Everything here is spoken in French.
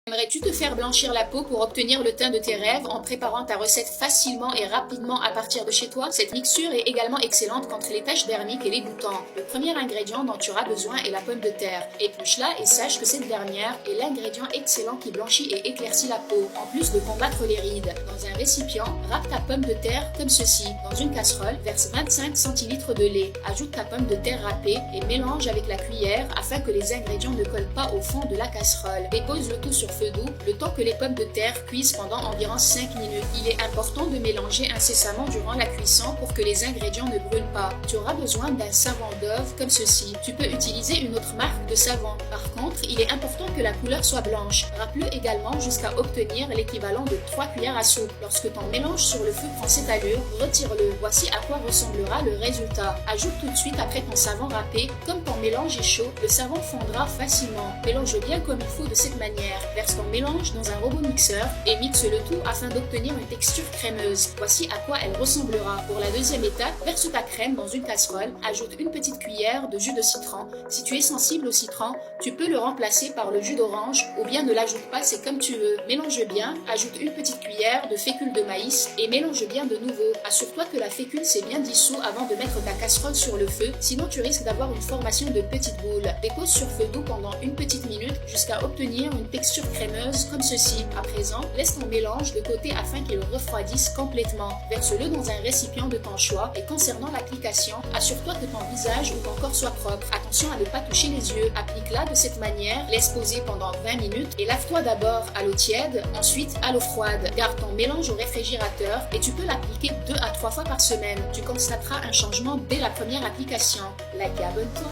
Aimerais-tu te faire blanchir la peau pour obtenir le teint de tes rêves en préparant ta recette facilement et rapidement à partir de chez toi? Cette mixture est également excellente contre les taches dermiques et les boutons. Le premier ingrédient dont tu auras besoin est la pomme de terre. Épluche-la et sache que cette dernière est l'ingrédient excellent qui blanchit et éclaircit la peau, en plus de combattre les rides. Dans un récipient, râpe ta pomme de terre comme ceci. Dans une casserole, verse 25 cl de lait. Ajoute ta pomme de terre râpée et mélange avec la cuillère afin que les ingrédients ne collent pas au fond de la casserole. Dépose le tout sur feu doux le temps que les pommes de terre cuisent pendant environ 5 minutes. Il est important de mélanger incessamment durant la cuisson pour que les ingrédients ne brûlent pas. Tu auras besoin d'un savon d'œuf comme ceci. Tu peux utiliser une autre marque de savon. Par contre, il est important que la couleur soit blanche. Râpe-le également jusqu'à obtenir l'équivalent de 3 cuillères à soupe. Lorsque ton mélange sur le feu prend cette allure, retire-le. Voici à quoi ressemblera le résultat. Ajoute tout de suite après ton savon râpé. Comme ton mélange est chaud, le savon fondra facilement. Mélange bien comme il faut de cette manière. Verse ton mélange dans un robot mixeur et mixe le tout afin d'obtenir une texture crémeuse. Voici à quoi elle ressemblera. Pour la deuxième étape, verse ta crème dans une casserole, ajoute une petite cuillère de jus de citron. Si tu es sensible au citron, tu peux le remplacer par le jus d'orange ou bien ne l'ajoute pas, c'est comme tu veux. Mélange bien, ajoute une petite cuillère de fécule de maïs et mélange bien de nouveau. Assure-toi que la fécule s'est bien dissous avant de mettre ta casserole sur le feu, sinon tu risques d'avoir une formation de petites boules. Dépose sur feu doux pendant une petite minute jusqu'à obtenir une texture crémeuse comme ceci. À présent, laisse ton mélange de côté afin qu'il refroidisse complètement. Verse-le dans un récipient de ton choix et concernant l'application, assure-toi que ton visage ou ton corps soit propre. Attention à ne pas toucher les yeux. Applique-la de cette manière, laisse poser pendant 20 minutes et lave-toi d'abord à l'eau tiède, ensuite à l'eau froide. Garde ton mélange au réfrigérateur et tu peux l'appliquer 2 à 3 fois par semaine. Tu constateras un changement dès la première application. Like et abonne-toi.